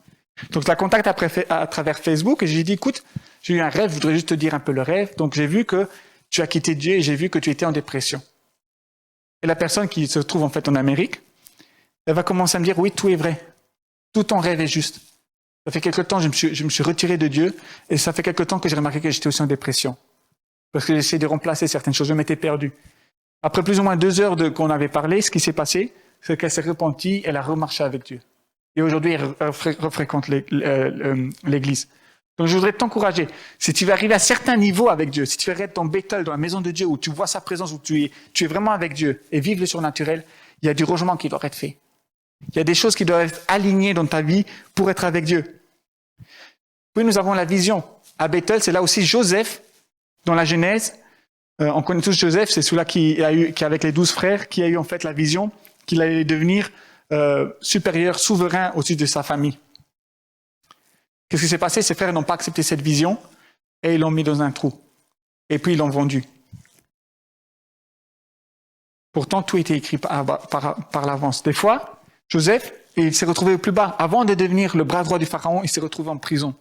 [SPEAKER 1] Donc, je la contacte à travers Facebook et je lui dis « Écoute, j'ai eu un rêve, je voudrais juste te dire un peu le rêve. Donc, j'ai vu que tu as quitté Dieu et j'ai vu que tu étais en dépression. » Et la personne qui se trouve en fait en Amérique, elle va commencer à me dire « Oui, tout est vrai. Tout ton rêve est juste. » Ça fait quelque temps, je me suis retiré de Dieu et ça fait quelque temps que j'ai remarqué que j'étais aussi en dépression. Parce que j'essayais de remplacer certaines choses, je m'étais perdu. Après plus ou moins 2 heures qu'on avait parlé, ce qui s'est passé, c'est qu'elle s'est repentie, elle a remarché avec Dieu. Et aujourd'hui, elle refréquente l'église. Donc je voudrais t'encourager. Si tu veux arriver à certains niveaux avec Dieu, si tu veux être dans Bethel, dans la maison de Dieu, où tu vois sa présence, où tu es vraiment avec Dieu et vivre le surnaturel, il y a du rangement qui doit être fait. Il y a des choses qui doivent être alignées dans ta vie pour être avec Dieu. Puis nous avons la vision. À Bethel, c'est là aussi Joseph, dans la Genèse. On connaît tous Joseph, c'est celui-là qui avec les 12 frères, qui a eu en fait la vision qu'il allait devenir supérieur, souverain au-dessus de sa famille. Qu'est-ce qui s'est passé? Ses frères n'ont pas accepté cette vision et ils l'ont mis dans un trou. Et puis ils l'ont vendu. Pourtant, tout était écrit par l'avance. Des fois, Joseph, il s'est retrouvé au plus bas. Avant de devenir le bras droit du pharaon, il s'est retrouvé en prison,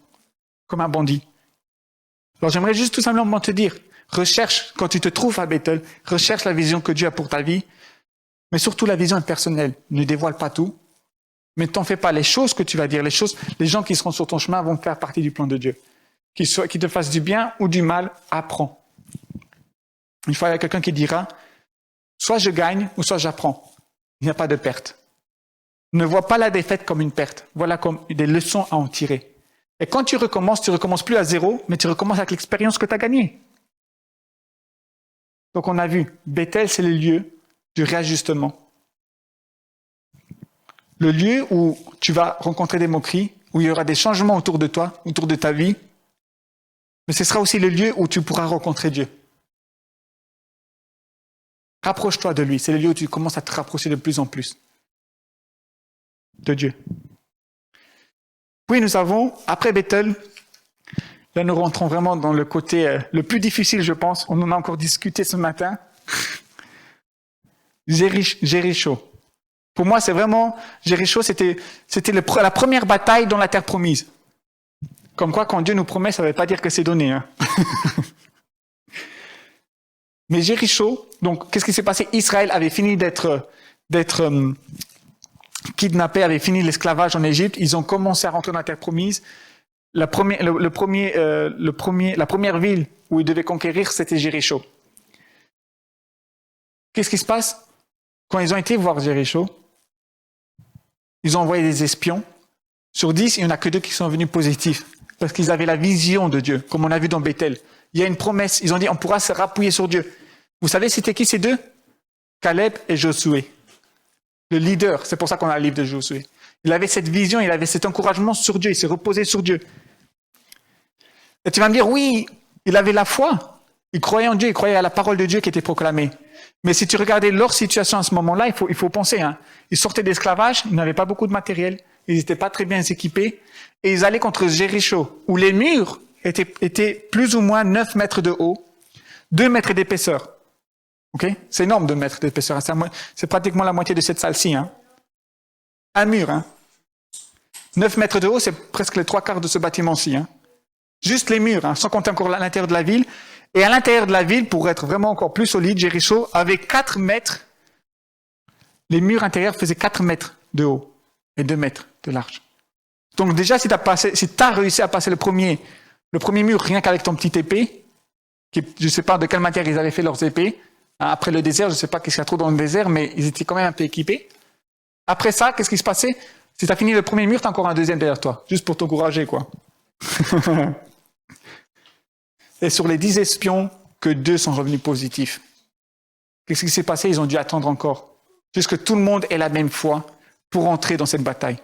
[SPEAKER 1] comme un bandit. Alors j'aimerais juste tout simplement te dire, recherche, quand tu te trouves à Bethel, recherche la vision que Dieu a pour ta vie, mais surtout la vision est personnelle. Ne dévoile pas tout, mais ne t'en fais pas. Les choses que tu vas dire, les gens qui seront sur ton chemin vont faire partie du plan de Dieu. Qu'ils te fassent du bien ou du mal, apprends. Une fois, il y a quelqu'un qui dira, soit je gagne ou soit j'apprends. Il n'y a pas de perte. Ne vois pas la défaite comme une perte. Voilà comme des leçons à en tirer. Et quand tu recommences plus à 0, mais tu recommences avec l'expérience que tu as gagnée. Donc on a vu, Bethel, c'est le lieu du réajustement. Le lieu où tu vas rencontrer des moqueries, où il y aura des changements autour de toi, autour de ta vie, mais ce sera aussi le lieu où tu pourras rencontrer Dieu. Rapproche-toi de lui. C'est le lieu où tu commences à te rapprocher de plus en plus de Dieu. Puis nous avons, après Bethel, là nous rentrons vraiment dans le côté le plus difficile, je pense. On en a encore discuté ce matin. Jéricho. Pour moi, c'est vraiment, Jéricho, c'était la première bataille dans la terre promise. Comme quoi, quand Dieu nous promet, ça ne veut pas dire que c'est donné. Hein. Mais Jéricho, donc, qu'est-ce qui s'est passé? Israël avait fini d'être kidnappé, avait fini l'esclavage en Égypte. Ils ont commencé à rentrer dans la terre promise. La première ville où ils devaient conquérir, c'était Jéricho. Qu'est-ce qui se passe? Quand ils ont été voir Jéricho, ils ont envoyé des espions. Sur 10, il n'y en a que 2 qui sont venus positifs. Parce qu'ils avaient la vision de Dieu, comme on a vu dans Bethel. Il y a une promesse. Ils ont dit, on pourra se rappuyer sur Dieu. Vous savez, c'était qui ces 2? Caleb et Josué. Le leader. C'est pour ça qu'on a le livre de Josué. Il avait cette vision, il avait cet encouragement sur Dieu. Il s'est reposé sur Dieu. Et tu vas me dire, oui, il avait la foi. Il croyait en Dieu, il croyait à la parole de Dieu qui était proclamée. Mais si tu regardais leur situation à ce moment-là, il faut penser. Hein. Ils sortaient d'esclavage, ils n'avaient pas beaucoup de matériel, ils n'étaient pas très bien équipés, et ils allaient contre Jéricho, où les murs étaient plus ou moins 9 mètres de haut, 2 mètres d'épaisseur. Okay? C'est énorme, 2 mètres d'épaisseur. C'est pratiquement la moitié de cette salle-ci. Hein. Un mur. Hein. 9 mètres de haut, c'est presque les 3/4 de ce bâtiment-ci. Hein. Juste les murs, hein, sans compter encore l'intérieur de la ville. Et à l'intérieur de la ville, pour être vraiment encore plus solide, Jéricho avait 4 mètres. Les murs intérieurs faisaient 4 mètres de haut et 2 mètres de large. Donc déjà, si tu as réussi à passer le premier mur rien qu'avec ton petit épée, je ne sais pas de quelle matière ils avaient fait leurs épées, après le désert, je ne sais pas qu'est-ce qu'il y a trop dans le désert, mais ils étaient quand même un peu équipés. Après ça, qu'est-ce qui se passait? Si tu as fini le premier mur, tu as encore un deuxième derrière toi, juste pour t'encourager, quoi. Et sur les 10 espions, que 2 sont revenus positifs. Qu'est-ce qui s'est passé? Ils ont dû attendre encore. Jusqu'à ce que tout le monde ait la même foi pour entrer dans cette bataille.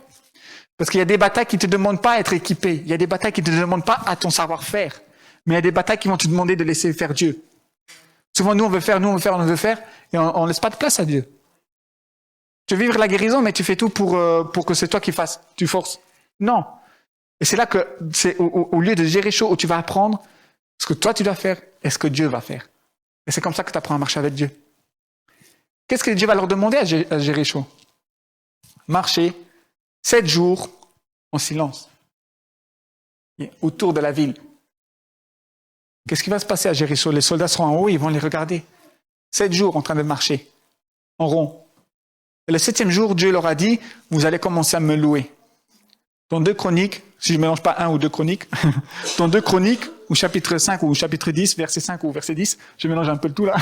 [SPEAKER 1] Parce qu'il y a des batailles qui ne te demandent pas à être équipé. Il y a des batailles qui ne te demandent pas à ton savoir-faire. Mais il y a des batailles qui vont te demander de laisser faire Dieu. Souvent, nous, on veut faire, et on ne laisse pas de place à Dieu. Tu veux vivre la guérison, mais tu fais tout pour que c'est toi qui fasses. Tu forces. Non. Et c'est là que c'est au lieu de Jéricho où tu vas apprendre ce que toi tu dois faire et ce que Dieu va faire. Et c'est comme ça que tu apprends à marcher avec Dieu. Qu'est-ce que Dieu va leur demander à Jéricho? Marcher 7 jours en silence autour de la ville. Qu'est-ce qui va se passer à Jéricho? Les soldats seront en haut, ils vont les regarder. 7 jours en train de marcher en rond. Et le 7e jour, Dieu leur a dit, vous allez commencer à me louer. Dans 2 Chroniques, si je ne mélange pas 1 ou 2 Chroniques, dans 2 Chroniques, ou chapitre 5 ou chapitre 10, verset 5 ou verset 10, je mélange un peu le tout là.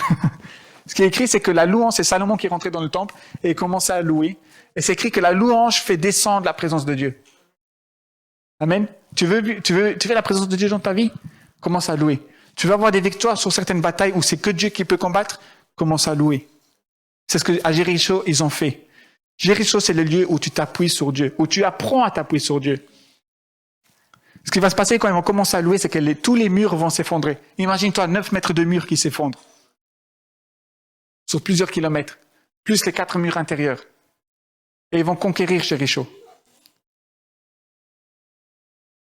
[SPEAKER 1] Ce qui est écrit, c'est que la louange, c'est Salomon qui est rentré dans le temple et il commençait à louer. Et c'est écrit que la louange fait descendre la présence de Dieu. Amen. Tu veux la présence de Dieu dans ta vie? Commence à louer. Tu veux avoir des victoires sur certaines batailles où c'est que Dieu qui peut combattre? Commence à louer. C'est ce que à Jéricho, ils ont fait. Jéricho, c'est le lieu où tu t'appuies sur Dieu, où tu apprends à t'appuyer sur Dieu. Ce qui va se passer quand ils vont commencer à louer, c'est que tous les murs vont s'effondrer. Imagine-toi 9 mètres de murs qui s'effondrent. Sur plusieurs kilomètres. Plus les 4 murs intérieurs. Et ils vont conquérir Jéricho.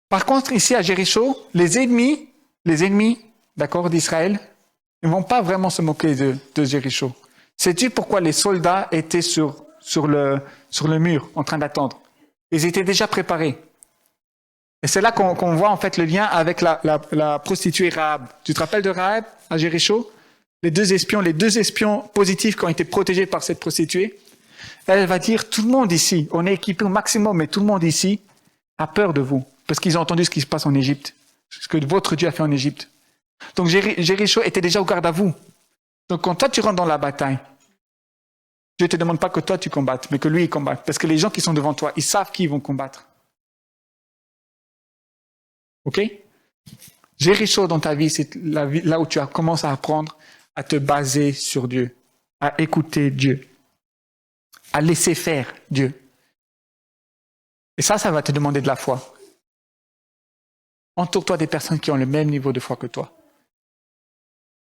[SPEAKER 1] Par contre, ici à Jéricho, les ennemis, d'accord, d'Israël, ils ne vont pas vraiment se moquer de Jéricho. Sais-tu pourquoi les soldats étaient sur le mur, en train d'attendre? Ils étaient déjà préparés. Et c'est là qu'on voit en fait le lien avec la prostituée Rahab. Tu te rappelles de Rahab à Jéricho? Les deux espions positifs qui ont été protégés par cette prostituée. Elle va dire, tout le monde ici, on est équipé au maximum, mais tout le monde ici a peur de vous. Parce qu'ils ont entendu ce qui se passe en Égypte. Ce que votre Dieu a fait en Égypte. Donc Jéricho était déjà au garde à vous. Donc quand toi tu rentres dans la bataille, Dieu ne te demande pas que toi tu combattes, mais que lui il combatte. Parce que les gens qui sont devant toi, ils savent qui ils vont combattre. Ok? Jéricho dans ta vie, c'est là où tu commences à apprendre à te baser sur Dieu, à écouter Dieu, à laisser faire Dieu. Et ça va te demander de la foi. Entoure-toi des personnes qui ont le même niveau de foi que toi.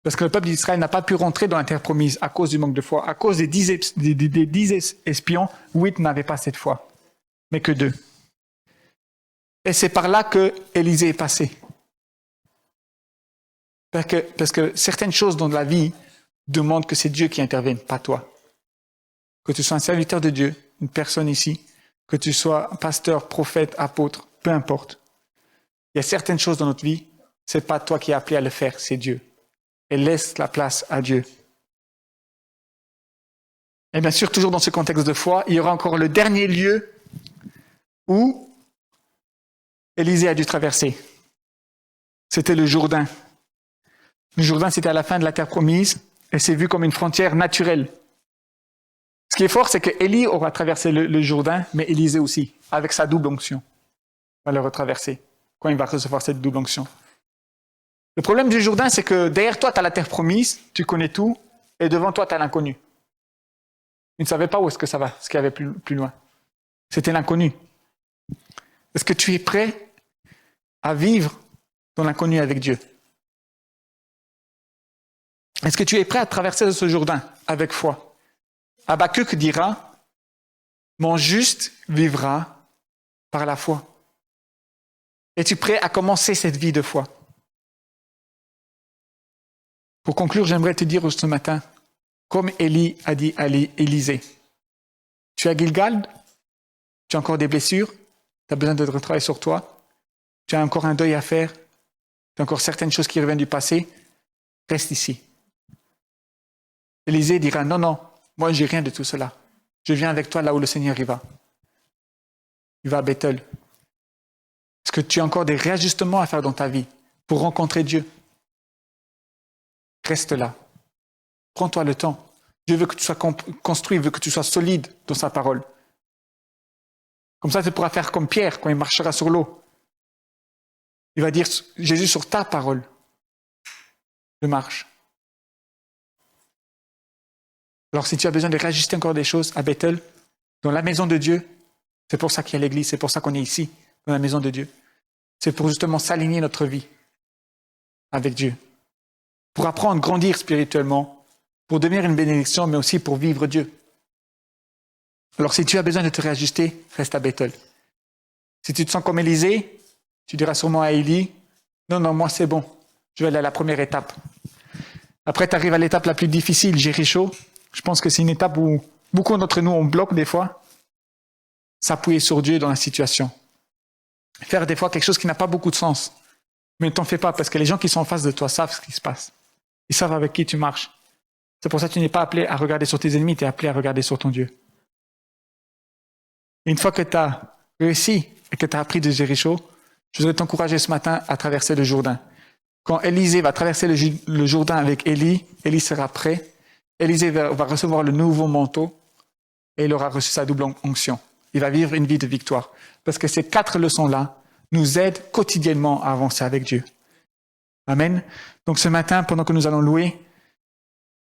[SPEAKER 1] Parce que le peuple d'Israël n'a pas pu rentrer dans la terre promise à cause du manque de foi. À cause des 10 espions, 8 n'avaient pas cette foi, mais que 2. Et c'est par là que Élisée est passé. Parce que certaines choses dans la vie demandent que c'est Dieu qui intervienne, pas toi. Que tu sois un serviteur de Dieu, une personne ici, que tu sois pasteur, prophète, apôtre, peu importe. Il y a certaines choses dans notre vie, c'est pas toi qui es appelé à le faire, c'est Dieu. Et laisse la place à Dieu. Et bien sûr, toujours dans ce contexte de foi, il y aura encore le dernier lieu où Élisée a dû traverser. C'était le Jourdain. Le Jourdain, c'était à la fin de la terre promise, et c'est vu comme une frontière naturelle. Ce qui est fort, c'est que Élie aura traversé le Jourdain, mais Élisée aussi, avec sa double onction. Il va le retraverser, quand il va recevoir cette double onction. Le problème du Jourdain, c'est que derrière toi, tu as la terre promise, tu connais tout, et devant toi, tu as l'inconnu. Tu ne savais pas où est-ce que ça va, ce qu'il y avait plus loin. C'était l'inconnu. Est-ce que tu es prêt à vivre dans l'inconnu avec Dieu? Est-ce que tu es prêt à traverser ce Jourdain avec foi? Habakkuk dira, « Mon juste vivra par la foi. » Es-tu prêt à commencer cette vie de foi? Pour conclure, j'aimerais te dire ce matin, comme Élie a dit à Élisée, tu es à Gilgal, tu as encore des blessures, tu as besoin de retravailler sur toi, tu as encore un deuil à faire, tu as encore certaines choses qui reviennent du passé, reste ici. Élisée dira, non, moi j'ai rien de tout cela. Je viens avec toi là où le Seigneur y va. Il va à Bethel. Est-ce que tu as encore des réajustements à faire dans ta vie pour rencontrer Dieu? Reste là. Prends-toi le temps. Dieu veut que tu sois construit, veut que tu sois solide dans sa parole. Comme ça, tu pourras faire comme Pierre quand il marchera sur l'eau. Il va dire, Jésus, sur ta parole, je marche. Alors si tu as besoin de réajuster encore des choses à Bethel, dans la maison de Dieu, c'est pour ça qu'il y a l'église, c'est pour ça qu'on est ici, dans la maison de Dieu. C'est pour justement s'aligner notre vie avec Dieu. Pour apprendre, grandir spirituellement, pour devenir une bénédiction, mais aussi pour vivre Dieu. Alors si tu as besoin de te réajuster, reste à Bethel. Si tu te sens comme Élisée, tu diras sûrement à Élie, non, moi c'est bon, je vais aller à la première étape. Après, tu arrives à l'étape la plus difficile, Jéricho. Je pense que c'est une étape où beaucoup d'entre nous, on bloque des fois, s'appuyer sur Dieu dans la situation. Faire des fois quelque chose qui n'a pas beaucoup de sens. Mais ne t'en fais pas, parce que les gens qui sont en face de toi savent ce qui se passe. Ils savent avec qui tu marches. C'est pour ça que tu n'es pas appelé à regarder sur tes ennemis, tu es appelé à regarder sur ton Dieu. Et une fois que tu as réussi et que tu as appris de Jéricho, je voudrais t'encourager ce matin à traverser le Jourdain. Quand Élisée va traverser le Jourdain avec Élie, Élie sera prêt. Élisée va recevoir le nouveau manteau et il aura reçu sa double onction. Il va vivre une vie de victoire. Parce que ces 4 leçons-là nous aident quotidiennement à avancer avec Dieu. Amen. Donc ce matin, pendant que nous allons louer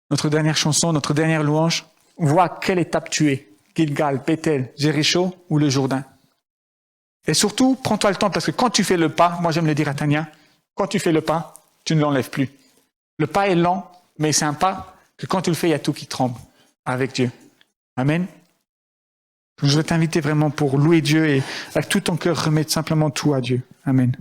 [SPEAKER 1] notre dernière chanson, notre dernière louange, vois à quelle étape tu es. Gilgal, Bethel, Jéricho ou le Jourdain. Et surtout, prends-toi le temps parce que quand tu fais le pas, moi j'aime le dire à Tania, quand tu fais le pas, tu ne l'enlèves plus. Le pas est lent, mais c'est un pas que quand tu le fais, il y a tout qui tremble avec Dieu. Amen. Je vais t'inviter vraiment pour louer Dieu et avec tout ton cœur remettre simplement tout à Dieu. Amen.